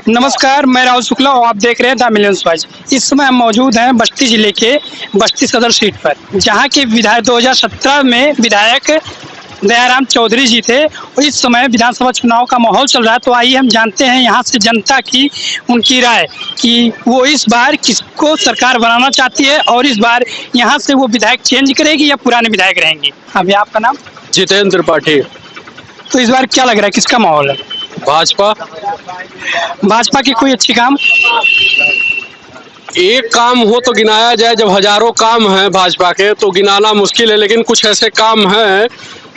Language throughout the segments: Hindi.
नमस्कार, मैं राहुल शुक्ला और आप देख रहे हैं द मिलियंस वॉइस। इस समय हम मौजूद हैं बस्ती जिले के बस्ती सदर सीट पर, जहां के विधायक 2017 में विधायक दयाराम चौधरी जी थे और इस समय विधानसभा चुनाव का माहौल चल रहा है। तो आइए हम जानते हैं यहाँ से जनता की उनकी राय कि वो इस बार किसको सरकार बनाना चाहती है और इस बार यहाँ से वो विधायक चेंज करेगी या पुराने विधायक रहेंगे। अभी आपका नाम? जितेंद्र त्रिपाठी। तो इस बार क्या लग रहा है, किसका माहौल है? भाजपा। भाजपा के कोई अच्छे काम? एक काम हो तो गिनाया जाए, जब हजारों काम हैं भाजपा के तो गिनाना मुश्किल है, लेकिन कुछ ऐसे काम हैं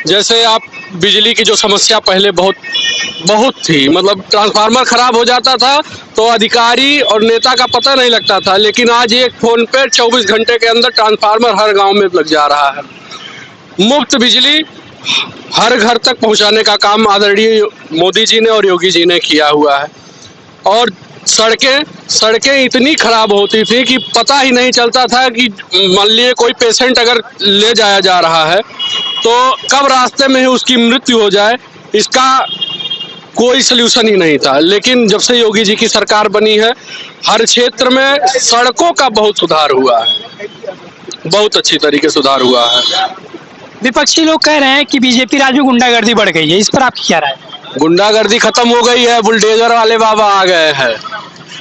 जैसे आप बिजली की जो समस्या पहले बहुत थी, मतलब ट्रांसफार्मर खराब हो जाता था तो अधिकारी और नेता का पता नहीं लगता था, लेकिन आज एक फोन पे 24 घंटे के अंदर ट्रांसफार्मर हर गांव में लग जा रहा है। मुफ्त बिजली हर घर तक पहुंचाने का काम आदरणीय मोदी जी ने और योगी जी ने किया हुआ है। और सड़कें इतनी खराब होती थी कि पता ही नहीं चलता था कि मान लीजिए कोई पेशेंट अगर ले जाया जा रहा है तो कब रास्ते में ही उसकी मृत्यु हो जाए, इसका कोई सल्यूशन ही नहीं था। लेकिन जब से योगी जी की सरकार बनी है, हर क्षेत्र में सड़कों का बहुत सुधार हुआ है, बहुत अच्छी तरीके से सुधार हुआ है। विपक्षी लोग कह रहे हैं कि बीजेपी राज में गुंडागर्दी बढ़ गई है, इस पर आपकी क्या राय है? गुंडागर्दी खत्म हो गई है, बुलडोजर वाले बाबा आ गए हैं।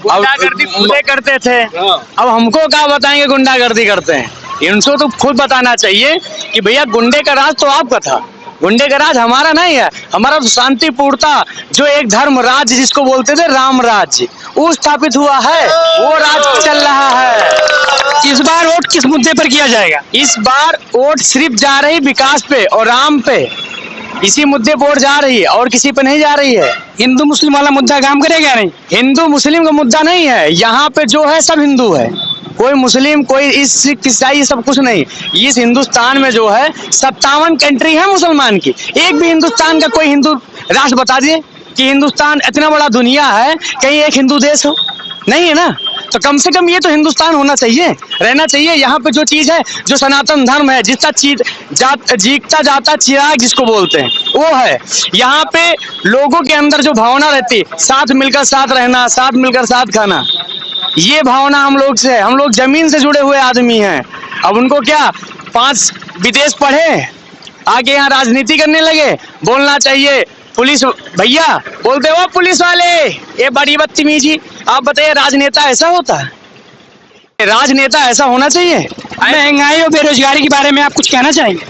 गुंडागर्दी खुद करते थे, अब हमको क्या बताएंगे गुंडागर्दी करते हैं। इनको तो खुद बताना चाहिए कि भैया गुंडे का राज तो आपका था, गुंडे का राज हमारा नहीं है। हमारा तो शांतिपूर्णता जो एक धर्म राज्य जिसको बोलते थे राम राज्य, वो स्थापित हुआ है, वो राज चल रहा है। इस बार वोट किस मुद्दे पर किया जाएगा? इस बार वोट सिर्फ जा रही विकास पे और राम पे, इसी मुद्दे पर वोट जा रही है और किसी पे नहीं जा रही है। हिंदू मुस्लिम वाला मुद्दा काम करेगा नहीं? हिंदू मुस्लिम का मुद्दा नहीं है, यहाँ पे जो है सब हिंदू है, कोई मुस्लिम कोई ईसाई सब कुछ नहीं। इस हिंदुस्तान में जो है 57 कंट्री है मुसलमान की, एक भी हिंदुस्तान का कोई हिंदू राष्ट्र बता दिए कि हिंदुस्तान इतना बड़ा दुनिया है, कहीं एक हिंदू देश हो? नहीं है ना। तो कम से कम ये तो हिंदुस्तान होना चाहिए, रहना चाहिए। यहाँ पे जो चीज है, जो सनातन धर्म है, जिसका जीता जाता चिराग जिसको बोलते हैं, वो है। यहाँ पे लोगों के अंदर जो भावना रहती, साथ मिलकर साथ रहना, साथ मिलकर साथ खाना, ये भावना हम लोग से, हम लोग जमीन से जुड़े हुए आदमी हैं। अब उनको क्या 5 विदेश पढ़े आके यहाँ राजनीति करने लगे? बोलना चाहिए पुलिस भैया, बोलते हो पुलिस वाले, ये बड़ी बदतमीजी। आप बताइए राजनेता ऐसा होता है? राजनेता ऐसा होना चाहिए? महंगाई और बेरोजगारी के बारे में आप कुछ कहना चाहेंगे?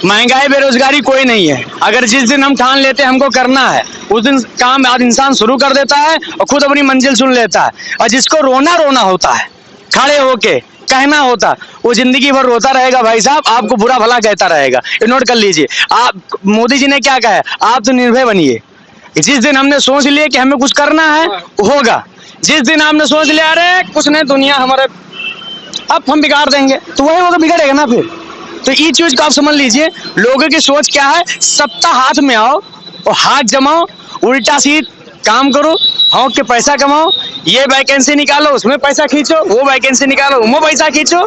महंगाई बेरोजगारी कोई नहीं है। अगर जिस दिन हम ठान लेते हैं हमको करना है, उस दिन काम आज इंसान शुरू कर देता है और खुद अपनी मंजिल चुन लेता है। और जिसको रोना होता है, खड़े होके कहना होता, वो जिंदगी भर रोता रहेगा। भाई साहब, आपको बुरा भला कहता रहेगा। नोट कर लीजिए, आप मोदी जी ने क्या कहा है, आप तो निर्भय बनिए। जिस दिन हमने सोच लिया कि हमें कुछ करना है होगा, जिस दिन आपने सोच लिया अरे कुछ नहीं दुनिया हमारे अब हम बिगाड़ देंगे, तो वही होगा, बिगड़ेगा ना फिर। तो ये चीज को आप समझ लीजिए, लोगों की सोच क्या है, सत्ता हाथ में आओ और हाथ जमाओ, उल्टा सीध काम करो, हौक के पैसा कमाओ, ये वैकेंसी निकालो उसमें पैसा खींचो, वो वैकेंसी निकालो वो पैसा खींचो।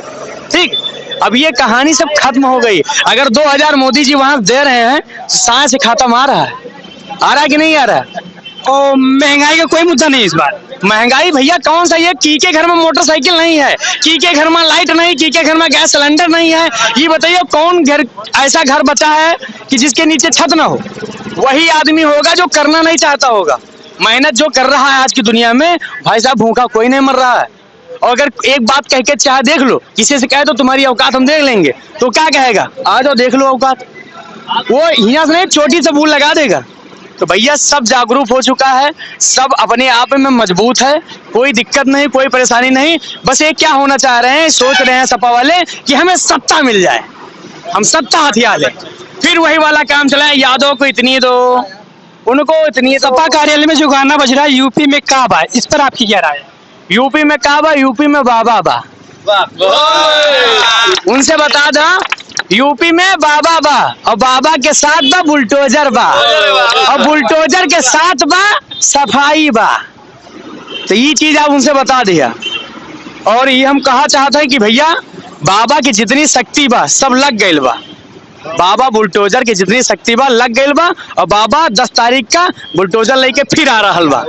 ठीक, अब ये कहानी सब खत्म हो गई। अगर 2000 मोदी जी वहां दे रहे हैं, साय से खत्म आ रहा है कि नहीं आ रहा है? और महंगाई का कोई मुद्दा नहीं इस बार? महंगाई भैया कौन सा, ये की के घर में मोटरसाइकिल नहीं है, की के घर में लाइट नहीं, की के घर में गैस सिलेंडर नहीं है। ये बताइए कौन घर ऐसा घर बचा है कि जिसके नीचे छत ना हो? वही आदमी होगा जो करना नहीं चाहता होगा। मेहनत जो कर रहा है आज की दुनिया में, भाई साहब भूखा कोई नहीं मर रहा है। और अगर एक बात कह के चाहे देख लो, किसी से कहे तो तुम्हारी औकात हम देख लेंगे, तो क्या कहेगा, आ जाओ देख लो औकात। वो यहाँ से नहीं छोटी सी भूल लगा देगा। तो भैया सब जागरूक हो चुका है, सब अपने आप में मजबूत है, कोई दिक्कत नहीं, कोई परेशानी नहीं। बस ये क्या होना चाह रहे हैं, सोच रहे हैं सपा वाले कि हमें सत्ता मिल जाए, हम सत्ता हथियार लें, फिर वही वाला काम चलाएं, यादव को इतनी दो, उनको इतनी। सपा कार्यालय में जो गाना बज रहा है यूपी में काबा, इस पर आपकी क्या राय है? यूपी में काबा, यूपी में बाबा बा। उनसे बता दो, यूपी में बाबा बा और बाबा के साथ बा बुलडोजर बा और बुलडोजर के साथ बा सफाई बा। तो ये चीज आप उनसे बता दिया। और ये हम कहा चाहते हैं कि भैया बाबा की जितनी शक्ति बा सब लग गई बा, बाबा बुलडोजर की जितनी शक्ति बा लग गई बा, और बाबा 10 तारीख का बुलडोजर लेके फिर आ रहा बा।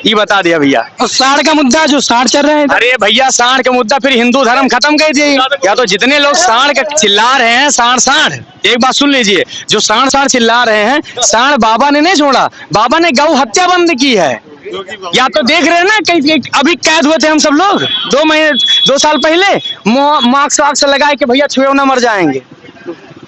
ये बता दिया भैया। और साढ़ का मुद्दा जो साढ़ चल रहे हैं इधर। अरे भैया सांड का मुद्दा फिर हिंदू धर्म खत्म कर दीजिए। या तो जितने लोग सांड का चिल्ला रहे हैं, सांड सांड, एक बात सुन लीजिए, जो सांड सांड चिल्ला रहे हैं, सांड बाबा ने नहीं छोड़ा, बाबा ने गौ हत्या बंद की है। या तो देख रहे हैं ना, कहीं अभी कैद हुए थे हम सब लोग 2 साल पहले, मास्क वाक्स लगा के भैया छुए ना मर जाएंगे।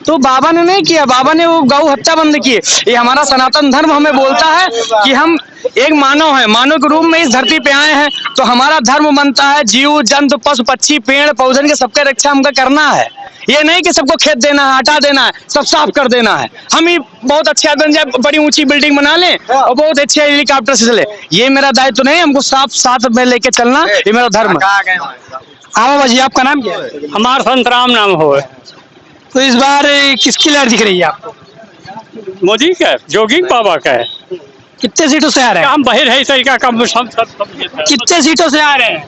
तो बाबा ने नहीं किया, बाबा ने वो गौ हत्या बंद की। ये हमारा सनातन धर्म हमें बोलता है कि हम एक मानव है, मानव के रूप में इस धरती पे आए हैं, तो हमारा धर्म बनता है जीव जंतु पशु पक्षी पेड़ पौधन के सबके रक्षा हमको करना है। ये नहीं कि सबको खेत देना है, हटा देना है, सब साफ कर देना है। हम ही बहुत अच्छे आदमी बन जाए, बड़ी ऊंची बिल्डिंग बना लें और बहुत अच्छे हेलीकॉप्टर से चले, ये मेरा दायित्व नहीं। हमको साफ साथ में लेके चलना, ये मेरा धर्म है। हाँ बाबा जी, आपका नाम क्या है? हमारा संतराम नाम हो। तो इस बार किसकी लहर दिख रही है आपको? मोदी का, जोगी बाबा का है। कितने सीटों से आ रहे हैं? हम बहिर है सही का कम सब कितने सीटों से आ रहे हैं?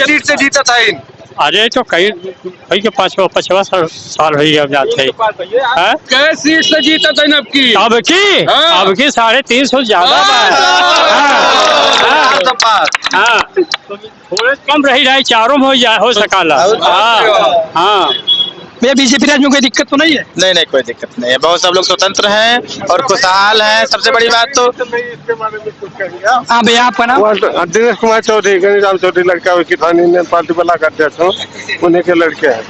सीट से जीता था इन? अरे तो कई के 5वां साल हो अब जाते हैं। कैसे सीट से जीता था अब की? अब की 350 ज्यादा। हाँ, थोड़े कम रही रहे, चारों में हो सकाला। हाँ भैया, बीजेपी राज में कोई दिक्कत तो नहीं है? नहीं, कोई दिक्कत नहीं है। बहुत सब लोग स्वतंत्र हैं और खुशहाल हैं। सबसे बड़ी बात तो हाँ भैया, आपका नाम? दिनेश कुमार चौधरी, गणेश चौधरी लड़का किसानी ने पार्टी वाला करते थे, उन्हीं के लड़के हैं।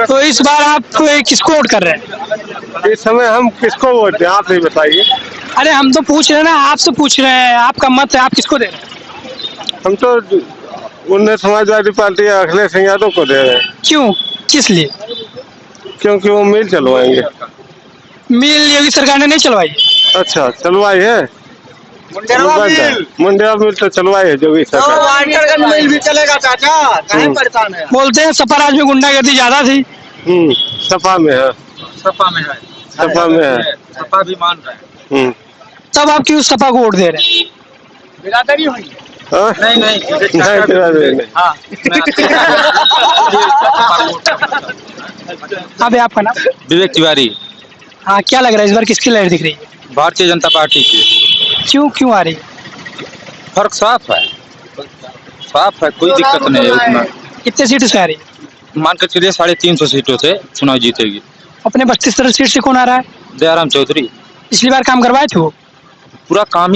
तो इस बार आप किसको वोट कर रहे हैं? इस समय हम किसको वोट दें, आप ही बताइए। अरे हम तो पूछ रहे हैं ना, आपसे पूछ रहे हैं, आपका मत है, आप किसको दे रहे हैं? हम तो उन्हें समाजवादी पार्टी अखिलेश यादव को दे रहे हैं। क्यों, किस लिए? क्योंकि वो मिल चलवाएंगे। मिल योगी सरकार ने नहीं चलवाई? अच्छा, चलवाई है मुंडेरा मिल तो चलवाई है जोगी सरकार। मिल भी चलेगा चाचा, काहे परेशान है? बोलते हैं सपा राज में गुंडागर्दी ज्यादा थी। सपा में है, सपा में है, सपा में है, सपा भी मान रहे हैं। तब आप क्यों सपा को वोट दे रहे हैं? बिरादरी हुई है? हाँ? नहीं नहीं। हाँ, हाँ भैया, आपका नाम? विवेक तिवारी। हाँ, क्या लग रहा है इस बार किसकी लहर दिख रही है? भारतीय जनता पार्टी की। क्यों आ रही है? फर्क साफ है, कोई दिक्कत नहीं है उतना। कितने सीटों से आ रही है? मान कर चलिए 350 सीटों से चुनाव जीतेगी। अपने 32 सीट से कौन आ रहा है? दयाराम चौधरी। पिछली बार काम करवाए थे वो? पूरा काम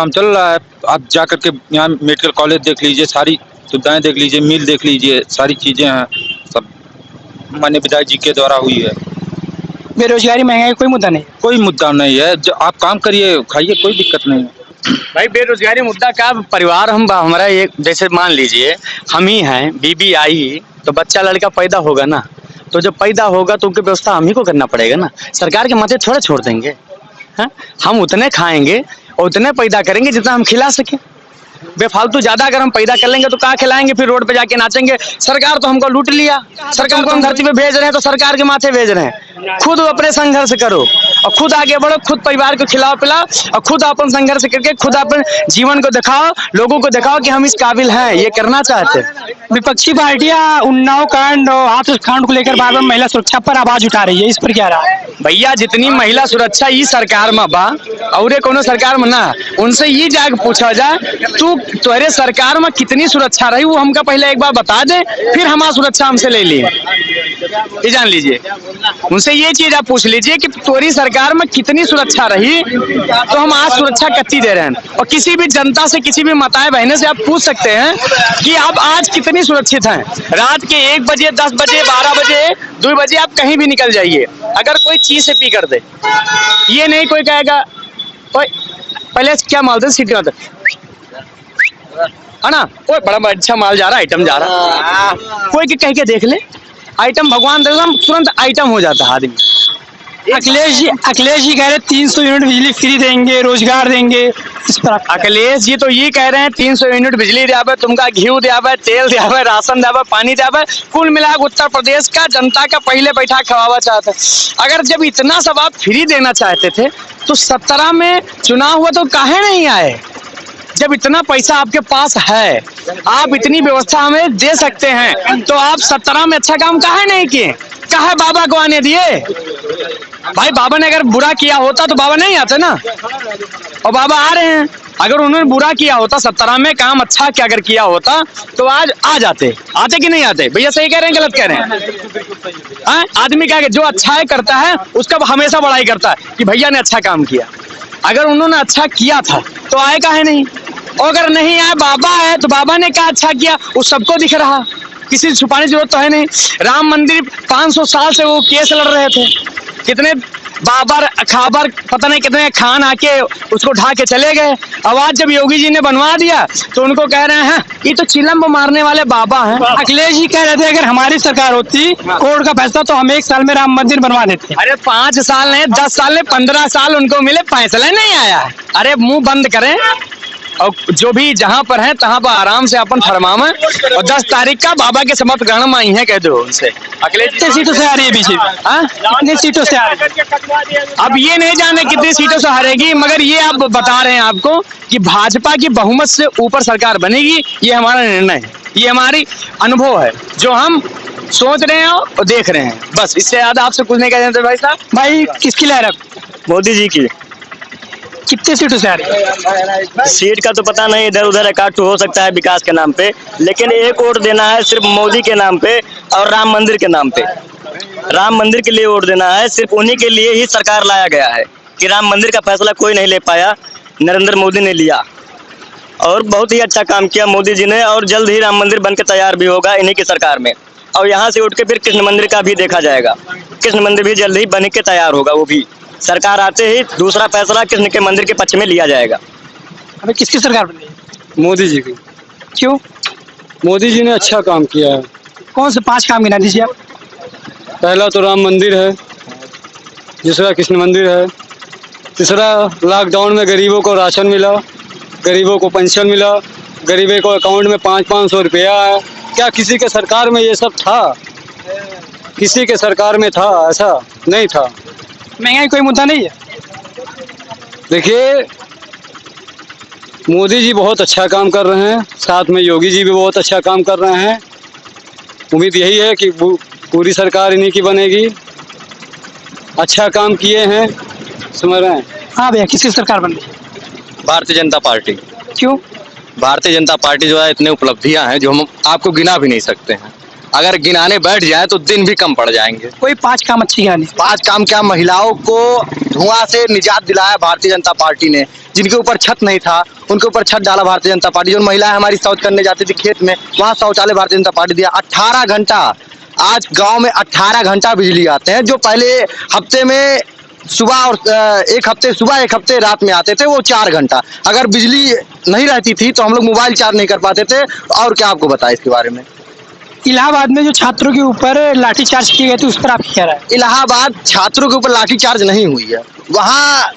चल रहा है। आप जाकर के यहाँ मेडिकल कॉलेज देख लीजिए, सारी सुविधाएं देख लीजिए, मिल देख लीजिए, सारी चीजें हैं, सब माननीय विधायक जी के द्वारा हुई है। बेरोजगारी महंगाई कोई मुद्दा नहीं? कोई मुद्दा नहीं है, जो आप काम करिए खाइए, कोई दिक्कत नहीं है। भाई बेरोजगारी मुद्दा का परिवार हमारा एक, जैसे मान लीजिए हम ही हैं, बीबी आई तो बच्चा लड़का पैदा होगा ना, तो जब पैदा होगा तो उनकी व्यवस्था हम ही को करना पड़ेगा ना, सरकार के माथे थोड़ा छोड़ देंगे। हाँ? हम उतने खाएंगे और उतने पैदा करेंगे जितना हम खिला सके। बेफालतू ज्यादा अगर हम पैदा कर लेंगे तो कहाँ खिलाएंगे, फिर रोड पे जाके नाचेंगे। सरकार तो हमको लूट लिया, सरकार को हम धरती पे भेज रहे हैं तो सरकार के माथे भेज रहे हैं। खुद अपने संघर्ष करो और खुद आगे बढ़ो, खुद परिवार को खिलाओ पिलाओ और खुद अपन संघर्ष करके खुद अपन जीवन को दिखाओ, लोगों को दिखाओ कि हम इस काबिल हैं, ये करना चाहते हैं। विपक्षी पार्टियां उन्नाव कांड और हाथरस कांड को लेकर बार बार महिला सुरक्षा पर आवाज उठा रही है, इस पर क्या रहा है? भैया जितनी महिला सुरक्षा ई सरकार में बा और कोनो सरकार में ना, उनसे ये जाके पूछा जाए तुम्हारे सरकार में कितनी सुरक्षा रही, वो हमका पहले एक बार बता दे, फिर हमारा सुरक्षा हमसे ले लिए। ये जान लीजिए, उनसे ये चीज आप पूछ लीजिए कि तुम्हारी सरकार में कितनी सुरक्षा रही, तो हम आज सुरक्षा कत्ती दे रहे हैं। और किसी भी जनता से, किसी भी माताएं बहनें से आप पूछ सकते हैं कि आप आज कितनी सुरक्षित हैं। रात के 1 बजे, 10 बजे, 12 बजे, 2 बजे आप कहीं भी निकल जाइए, अगर कोई चीज से पी कर दे, ये नहीं कोई कहेगा पहले क्या माल दे सीटी में है ना, कोई बड़ा अच्छा माल जा रहा, आइटम जा रहा, कोई कह के देख ले, आइटम भगवान दे, तुरंत आइटम हो जाता है आदमी। अखिलेश जी कह रहे 300 यूनिट बिजली फ्री देंगे, रोजगार देंगे, इस पर अखिलेश जी तो ये कह रहे हैं 300 यूनिट बिजली दिया, तुमका घी दिया, तेल दिया, राशन दिया, पानी दिया, कुल मिला उत्तर प्रदेश का जनता का पहले बैठा खवावा चाहता है। अगर जब इतना सब आप फ्री देना चाहते थे तो 17 में चुनाव हुआ तो काहे नहीं आए? जब इतना पैसा आपके पास है, आप इतनी व्यवस्था हमें दे सकते हैं, तो आप 17 में अच्छा काम काहे नहीं किए? काहे बाबा को आने दिए? भाई बाबा ने अगर बुरा किया होता तो बाबा नहीं आते ना, और बाबा आ रहे हैं। अगर उन्होंने बुरा किया होता 17 में, काम अच्छा क्या अगर किया होता तो आज आ जाते कि नहीं आते? भैया सही कह रहे हैं गलत कह रहे हैं? आदमी क्या जो अच्छा है करता है उसका हमेशा बड़ाई करता है कि भैया ने अच्छा काम किया। अगर उन्होंने अच्छा किया था तो आए काहे नहीं? और अगर नहीं आए, बाबा है तो बाबा ने क्या अच्छा किया वो सबको दिख रहा, किसी से छुपाने की जरूरत तो है नहीं। राम मंदिर 500 साल से वो केस लड़ रहे थे, कितने बाबर खाबर पता नहीं कितने खान आके उसको ढा के चले गए। अब आज जब योगी जी ने बनवा दिया तो उनको कह रहे हैं ये तो चिलम मारने वाले बाबा हैं। अखिलेश जी कह रहे थे अगर हमारी सरकार होती कोर्ट का फैसला तो हम 1 साल में राम मंदिर बनवा देते। अरे 5 साल नहीं, 10 साल नहीं, 15 साल उनको मिले, फैसला नहीं आया। अरे मुंह बंद करें और जो भी जहां पर है तहां पर आराम से अपन फरमावे। और 10 तारीख का बाबा के समर्थ गणना आई है, कह दो उनसे। कितने सीटों से आ रही है बीजेपी? कितनी सीटों से आ रही है? अब ये नहीं जाने कितनी सीटों से हारेगी, मगर ये आप बता रहे हैं आपको कि भाजपा की बहुमत से ऊपर सरकार बनेगी। ये हमारा निर्णय है, ये हमारी अनुभव है जो हम सोच रहे हैं और देख रहे हैं। बस इससे ज्यादा आपसे कुछ नहीं कह देते भाई साहब। भाई किसकी लहर है? मोदी जी की। कितने सीटों से आ रही है? सीट का तो पता नहीं, इधर उधर इकट्ठा हो सकता है विकास के नाम पे, लेकिन एक वोट देना है सिर्फ मोदी के नाम पे और राम मंदिर के नाम पे। राम मंदिर के लिए वोट देना है, सिर्फ उन्हीं के लिए ही सरकार लाया गया है कि राम मंदिर का फैसला कोई नहीं ले पाया, नरेंद्र मोदी ने लिया और बहुत ही अच्छा काम किया मोदी जी ने। और जल्द ही राम मंदिर बन के तैयार भी होगा इन्हीं की सरकार में। और यहाँ से उठ के फिर कृष्ण मंदिर का भी देखा जाएगा, कृष्ण मंदिर भी जल्द ही बन के तैयार होगा। वो भी सरकार आते ही दूसरा फैसला कृष्ण के मंदिर के पक्ष में लिया जाएगा। अभी किसकी सरकार बन रही है? मोदी जी की। क्यों? मोदी जी ने अच्छा काम किया है। कौन से 5 काम गिना दीजिए आप? पहला तो राम मंदिर है, दूसरा कृष्ण मंदिर है, तीसरा लॉकडाउन में गरीबों को राशन मिला, गरीबों को पेंशन मिला, गरीबों को अकाउंट में 500-500 रुपया है। क्या किसी के सरकार में ये सब था? किसी के सरकार में था? ऐसा नहीं था। महंगाई कोई मुद्दा नहीं है? देखिए मोदी जी बहुत अच्छा काम कर रहे हैं, साथ में योगी जी भी बहुत अच्छा काम कर रहे हैं। उम्मीद यही है कि पूरी सरकार इन्हीं की बनेगी। अच्छा काम किए हैं, समझ रहे हैं। हाँ भैया, किसकी सरकार बन रही है? भारतीय जनता पार्टी। क्यों? भारतीय जनता पार्टी जो है इतने उपलब्धियां हैं जो हम आपको गिना भी नहीं सकते हैं। अगर गिनाने बैठ जाए तो दिन भी कम पड़ जाएंगे। कोई 5 काम अच्छी गिनानी। 5 काम क्या, महिलाओं को धुआं से निजात दिलाया भारतीय जनता पार्टी ने। जिनके ऊपर छत नहीं था उनके ऊपर छत डाला भारतीय जनता पार्टी। जो महिलाएं हमारी शौच करने जाती थी खेत में, वहाँ शौचालय भारतीय जनता पार्टी दिया। 18 घंटा, आज गांव में 18 घंटा बिजली आते हैं। जो पहले हफ्ते में सुबह और एक हफ्ते सुबह एक हफ्ते रात में आते थे, वो 4 घंटा। अगर बिजली नहीं रहती थी तो हम लोग मोबाइल चार्ज नहीं कर पाते थे। और क्या आपको बताएं इसके बारे में। इलाहाबाद में जो छात्रों के ऊपर लाठीचार्ज किए गए थे उस पर आप क्या राय? इलाहाबाद छात्रों के ऊपर लाठीचार्ज नहीं हुई है। वहाँ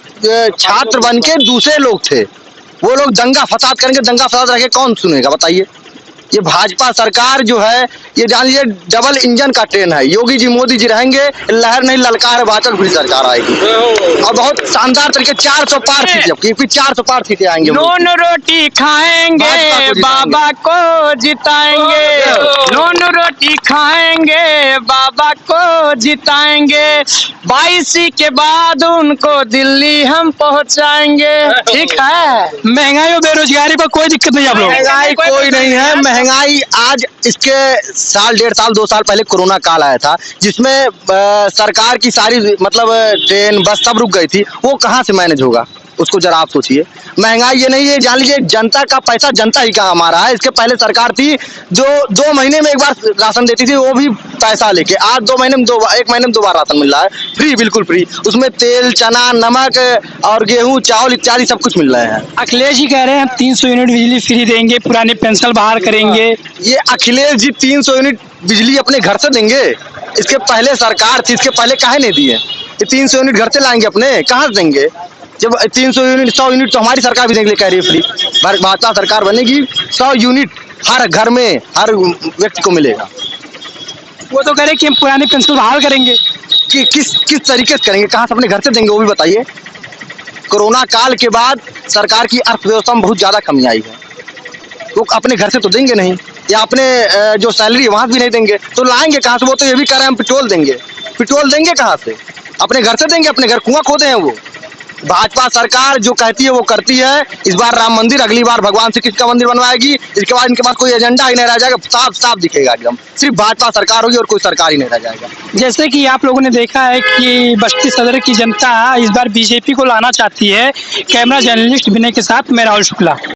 छात्र बन के दूसरे लोग थे, वो लोग दंगा फसाद करेंगे। दंगा फसाद रखे कौन सुनेगा बताइए। ये भाजपा सरकार जो है ये जान लीजिए डबल इंजन का ट्रेन है। योगी जी मोदी जी रहेंगे, लहर नहीं ललकार बाचल फिर सरकार आएगी और बहुत शानदार तरीके 400 पार सीटें, फिर 400 पार सीटें आएंगे। नून रोटी खाएंगे बाबा को जिताएंगे, नून रोटी खाएंगे बाबा को जिताएंगे, 22 के बाद उनको दिल्ली हम पहुंचाएंगे। ठीक है। महंगाई और बेरोजगारी पर कोई दिक्कत नहीं आप लोग? महंगाई कोई नहीं है। महंगाई आज इसके 1.5 साल 2 साल पहले कोरोना काल आया था, जिसमें सरकार की सारी मतलब ट्रेन बस सब रुक गई थी। वो कहाँ से मैनेज होगा उसको जरा आप सोचिए। महंगाई ये नहीं है, जान लीजिए जनता का पैसा जनता ही कहाँ हमारा है। इसके पहले सरकार थी जो 2 महीने में एक बार राशन देती थी, वो भी पैसा लेके। आज 2 महीने में 1 महीने में 2 बार राशन मिल रहा है, फ्री, बिल्कुल फ्री। उसमें तेल, चना, नमक और गेहूं, चावल इत्यादि सब कुछ मिल रहे हैं। अखिलेश जी कह रहे हैं हम 300 यूनिट बिजली फ्री देंगे, पुरानी पेंशन बहाल करेंगे। ये अखिलेश जी 300 यूनिट बिजली अपने घर से देंगे? इसके पहले सरकार थी, इसके पहले काहे नहीं दिए? ये 300 यूनिट घर से लाएंगे अपने, कहाँ से देंगे? जब 300 यूनिट 100 यूनिट तो हमारी सरकार भी देने के लिए कह रही है फ्री। भाजपा सरकार बनेगी 100 यूनिट हर घर में हर व्यक्ति को मिलेगा। वो तो कह रहे कि हम पुरानी पेंशन बहाल करेंगे। कि किस तरीके से करेंगे, कहाँ से अपने घर से देंगे वो भी बताइए। कोरोना काल के बाद सरकार की अर्थव्यवस्था में बहुत ज्यादा कमी आई है। वो अपने घर से तो देंगे नहीं, या अपने जो सैलरी है वहाँ भी नहीं देंगे, तो लाएंगे कहाँ से? वो तो ये भी कह रहे हैं हम पेट्रोल देंगे। पेट्रोल देंगे कहाँ से? अपने घर से देंगे? अपने घर कुआं खोदे हैं वो। भाजपा सरकार जो कहती है वो करती है। इस बार राम मंदिर, अगली बार भगवान श्री कृष्ण का मंदिर बनवाएगी। इसके बाद इनके पास कोई एजेंडा ही नहीं रह जाएगा, साफ साफ दिखेगा एकदम। सिर्फ भाजपा सरकार होगी और कोई सरकार ही नहीं रह जाएगा। जैसे कि आप लोगों ने देखा है कि बस्ती सदर की जनता इस बार बीजेपी को लाना चाहती है। कैमरा जर्नलिस्ट विनय के साथ मैं राहुल शुक्ला।